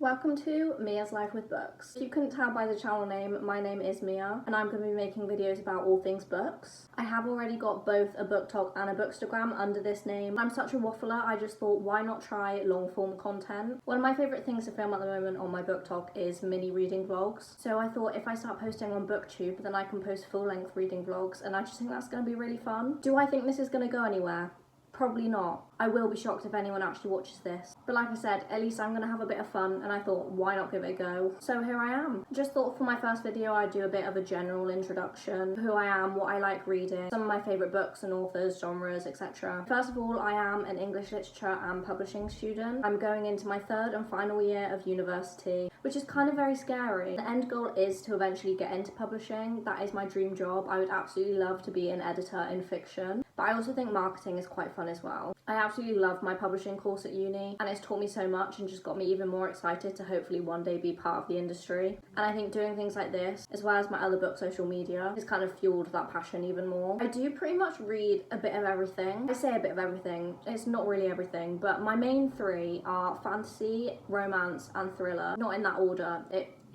Welcome to Mia's Life with Books. If you couldn't tell by the channel name, my name is Mia and I'm going to be making videos about all things books. I have already got both a booktok and a bookstagram under this name. I'm such a waffler, I just thought why not try long form content. One of my favourite things to film at the moment on my booktok is mini reading vlogs. So I thought if I start posting on booktube then I can post full length reading vlogs, and I just think that's going to be really fun. Do I think this is going to go anywhere? Probably not. I will be shocked if anyone actually watches this. But like I said, at least I'm going to have a bit of fun, and I thought, why not give it a go? So here I am. Just thought for my first video I'd do a bit of a general introduction, who I am, what I like reading, some of my favourite books and authors, genres, etc. First of all, I am an English literature and publishing student. I'm going into my third and final year of university, which is kind of very scary. The end goal is to eventually get into publishing. That is my dream job. I would absolutely love to be an editor in fiction. But I also think marketing is quite fun as well. I absolutely love my publishing course at uni, and it's taught me so much and just got me even more excited to hopefully one day be part of the industry. And I think doing things like this, as well as my other book social media, has kind of fueled that passion even more. I do pretty much read a bit of everything. I say a bit of everything, it's not really everything, but my main three are fantasy, romance and thriller. Not in that order.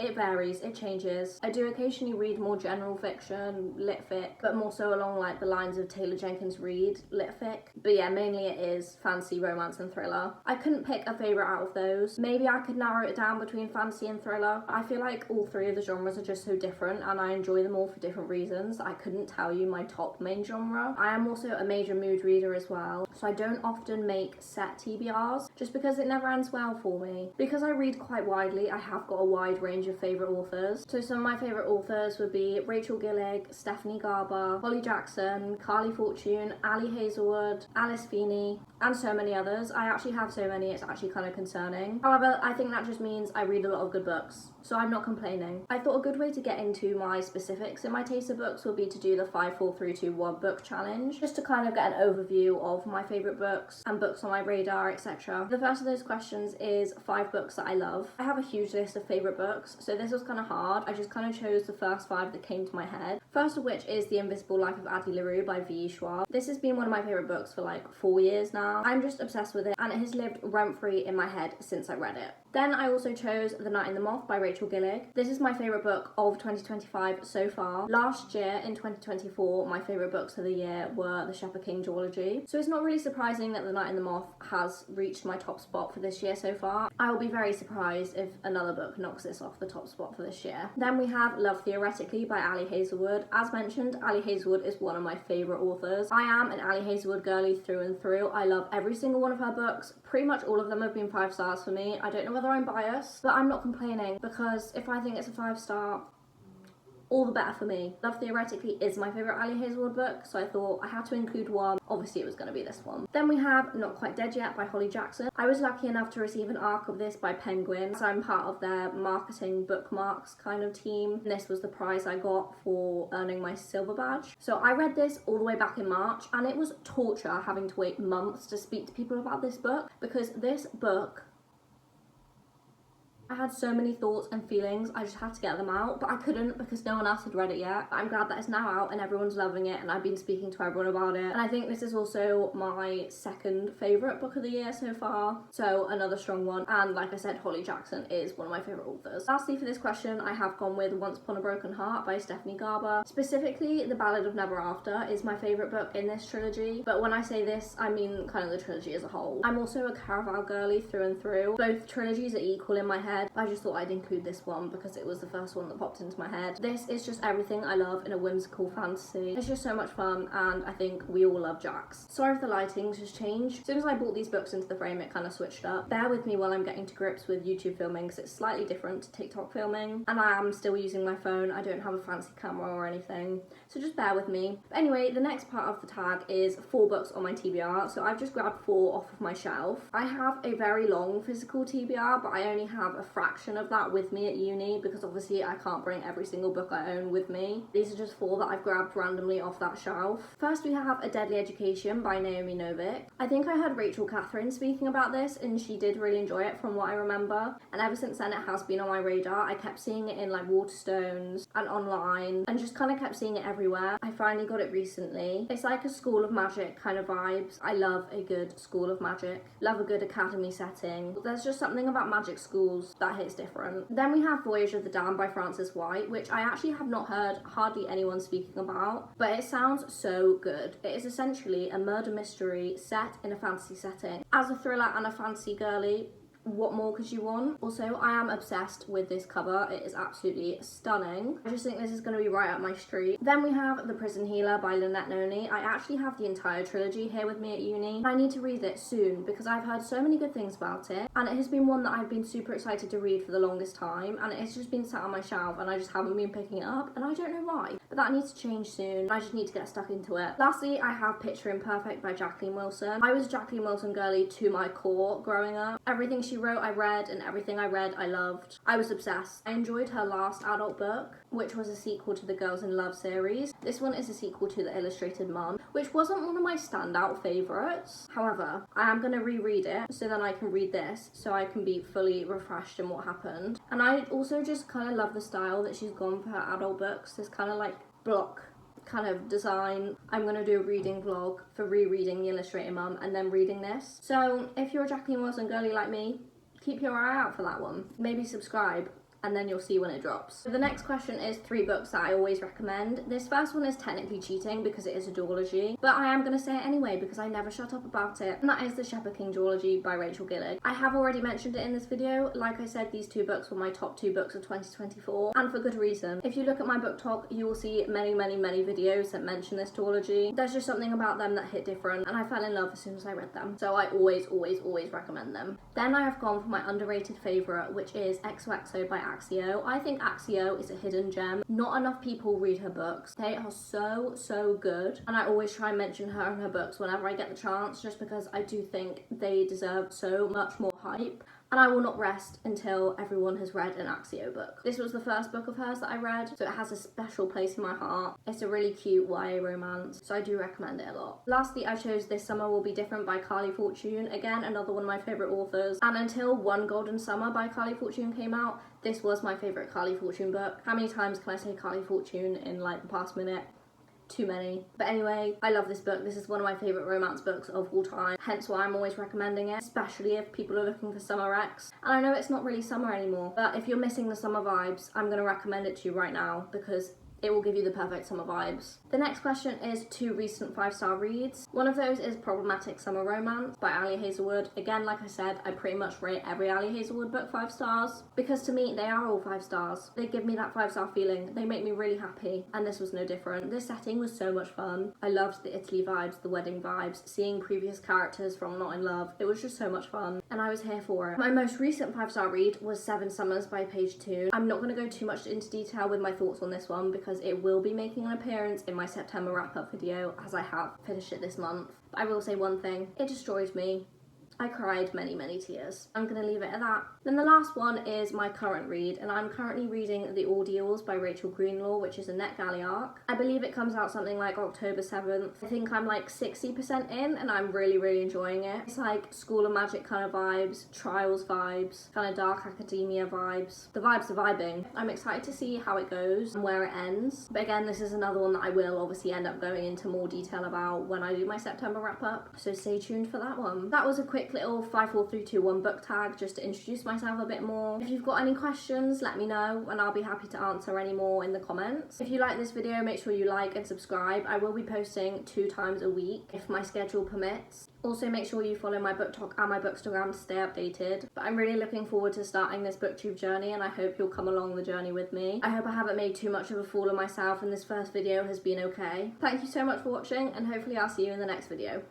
It varies, it changes. I do occasionally read more general fiction, lit fic, but more so along like the lines of Taylor Jenkins Reid, lit fic. But yeah, mainly it is fantasy, romance and thriller. I couldn't pick a favourite out of those. Maybe I could narrow it down between fantasy and thriller. I feel like all three of the genres are just so different and I enjoy them all for different reasons. I couldn't tell you my top main genre. I am also a major mood reader as well, so I don't often make set TBRs just because it never ends well for me. Because I read quite widely, I have got a wide range of favourite authors. So some of my favourite authors would be Rachel Gillig, Stephanie Garber, Holly Jackson, Carly Fortune, Ali Hazelwood, Alice Feeney, and so many others. I actually have so many, it's actually kind of concerning. However, I think that just means I read a lot of good books, so I'm not complaining. I thought a good way to get into my specifics in my taste of books would be to do the 5, 4, 3, 2, 1 book challenge, just to kind of get an overview of my favourite books and books on my radar, etc. The first of those questions is 5 books that I love. I have a huge list of favourite books, so this was kind of hard. I just kind of chose the first 5 that came to my head. First of which is The Invisible Life of Addie LaRue by V.E. Schwab. This has been one of my favourite books for like 4 years now. I'm just obsessed with it and it has lived rent-free in my head since I read it. Then I also chose The Night in the Moth by Rachel Gillig. This is my favourite book of 2025 so far. Last year, in 2024, my favourite books of the year were The Shepherd King duology. So it's not really surprising that The Night in the Moth has reached my top spot for this year so far. I will be very surprised if another book knocks this off the top spot for this year. Then we have Love Theoretically by Ali Hazelwood. As mentioned, Ali Hazelwood is one of my favourite authors. I am an Ali Hazelwood girly through and through. I love every single one of her books. Pretty much all of them have been 5 stars for me. I don't know whether I'm biased, but I'm not complaining because if I think it's a 5-star, all the better for me. Love Theoretically is my favourite Ali Hazelwood book, so I thought I had to include one. Obviously it was going to be this one. Then we have Not Quite Dead Yet by Holly Jackson. I was lucky enough to receive an ARC of this by Penguin, so I'm part of their marketing bookmarks kind of team. And this was the prize I got for earning my silver badge. So I read this all the way back in March, and it was torture having to wait months to speak to people about this book, because this book, I had so many thoughts and feelings, I just had to get them out, but I couldn't because no one else had read it yet. I'm glad that it's now out and everyone's loving it, and I've been speaking to everyone about it. And I think this is also my second favourite book of the year so far, so another strong one. And like I said, Holly Jackson is one of my favourite authors. Lastly for this question, I have gone with Once Upon a Broken Heart by Stephanie Garber. Specifically, The Ballad of Never After is my favourite book in this trilogy, but when I say this, I mean kind of the trilogy as a whole. I'm also a Caraval girly through and through. Both trilogies are equal in my head. I just thought I'd include this one because it was the first one that popped into my head. This is just everything I love in a whimsical fantasy. It's just so much fun, and I think we all love Jax. Sorry if the lighting's just changed. As soon as I brought these books into the frame, it kind of switched up. Bear with me while I'm getting to grips with YouTube filming because it's slightly different to TikTok filming, and I am still using my phone. I don't have a fancy camera or anything, so just bear with me. But anyway, the next part of the tag is 4 books on my TBR, so I've just grabbed 4 off of my shelf. I have a very long physical TBR, but I only have a fraction of that with me at uni because obviously I can't bring every single book I own with me. These are just 4 that I've grabbed randomly off that shelf. First we have A Deadly Education by Naomi Novik. I think I heard Rachel Catherine speaking about this and she did really enjoy it from what I remember, and ever since then it has been on my radar. I kept seeing it in like Waterstones and online and just kind of kept seeing it everywhere. I finally got it recently. It's like a School of Magic kind of vibes. I love a good School of Magic. Love a good academy setting. There's just something about magic schools that hits different. Then we have Voyage of the Damned by Frances White, which I actually have not heard hardly anyone speaking about, but it sounds so good. It is essentially a murder mystery set in a fantasy setting. As a thriller and a fantasy girly, what more could you want? Also, I am obsessed with this cover. It is absolutely stunning. I just think this is going to be right up my street. Then we have The Prison Healer by Lynette Noni. I actually have the entire trilogy here with me at uni. I need to read it soon because I've heard so many good things about it, and it has been one that I've been super excited to read for the longest time, and it's just been sat on my shelf and I just haven't been picking it up, and I don't know why, but that needs to change soon. I just need to get stuck into it. Lastly, I have Picture Imperfect by Jacqueline Wilson. I was a Jacqueline Wilson girly to my core growing up. Everything she wrote I read, and everything I read I loved. I was obsessed. I enjoyed her last adult book, which was a sequel to the Girls in Love series. This one is a sequel to The Illustrated Mum, which wasn't one of my standout favourites. However, I am going to reread it so then I can read this so I can be fully refreshed in what happened. And I also just kind of love the style that she's gone for her adult books. This kind of like block kind of design. I'm going to do a reading vlog for rereading The Illustrated Mum and then reading this. So if you're a Jacqueline Wilson girly like me, keep your eye out for that one. Maybe subscribe, and then you'll see when it drops. So the next question is 3 books that I always recommend. This first one is technically cheating because it is a duology, but I am going to say it anyway because I never shut up about it, and that is The Shepherd King duology by Rachel Gillig. I have already mentioned it in this video. Like I said, these 2 books were my top 2 books of 2024, and for good reason. If you look at my BookTok, you will see many videos that mention this duology. There's just something about them that hit different, and I fell in love as soon as I read them, so I always recommend them. Then I have gone for my underrated favourite, which is XOXO by Axio. I think Axio is a hidden gem. Not enough people read her books. They are so good, and I always try and mention her and her books whenever I get the chance, just because I do think they deserve so much more hype. And I will not rest until everyone has read an Axio book. This was the first book of hers that I read, so it has a special place in my heart. It's a really cute YA romance, so I do recommend it a lot. Lastly, I chose This Summer Will Be Different by Carly Fortune. Again, another one of my favourite authors. And until One Golden Summer by Carly Fortune came out, this was my favourite Carly Fortune book. How many times can I say Carly Fortune in like the past minute? Too many. But anyway, I love this book. This is one of my favourite romance books of all time, hence why I'm always recommending it, especially if people are looking for summer recs. And I know it's not really summer anymore, but if you're missing the summer vibes, I'm going to recommend it to you right now because it will give you the perfect summer vibes. The next question is 2 recent 5-star reads. One of those is Problematic Summer Romance by Ali Hazelwood. Again, like I said, I pretty much rate every Ali Hazelwood book 5 stars because to me, they are all 5 stars. They give me that 5-star feeling. They make me really happy, and this was no different. This setting was so much fun. I loved the Italy vibes, the wedding vibes, seeing previous characters from Not in Love. It was just so much fun, and I was here for it. My most recent 5-star read was 7 Summers by Page 2. I'm not going to go too much into detail with my thoughts on this one because it will be making an appearance in my September wrap-up video as I have finished it this month. But I will say one thing, it destroyed me. I cried many tears. I'm going to leave it at that. Then the last one is my current read, and I'm currently reading The Ordeals by Rachel Greenlaw, which is a NetGalley arc. I believe it comes out something like October 7th. I think I'm like 60% in, and I'm really enjoying it. It's like School of Magic kind of vibes, Trials vibes, kind of dark academia vibes. The vibes are vibing. I'm excited to see how it goes and where it ends. But again, this is another one that I will obviously end up going into more detail about when I do my September wrap-up, so stay tuned for that one. That was a quick little 5, 4, 3, 2, 1 book tag just to introduce myself a bit more. If you've got any questions, let me know and I'll be happy to answer any more in the comments. If you like this video, make sure you like and subscribe. I will be posting 2 times a week if my schedule permits. Also, make sure you follow my BookTok and my bookstagram to stay updated. But I'm really looking forward to starting this booktube journey, and I hope you'll come along the journey with me. I hope I haven't made too much of a fool of myself and this first video has been okay. Thank you so much for watching, and hopefully I'll see you in the next video.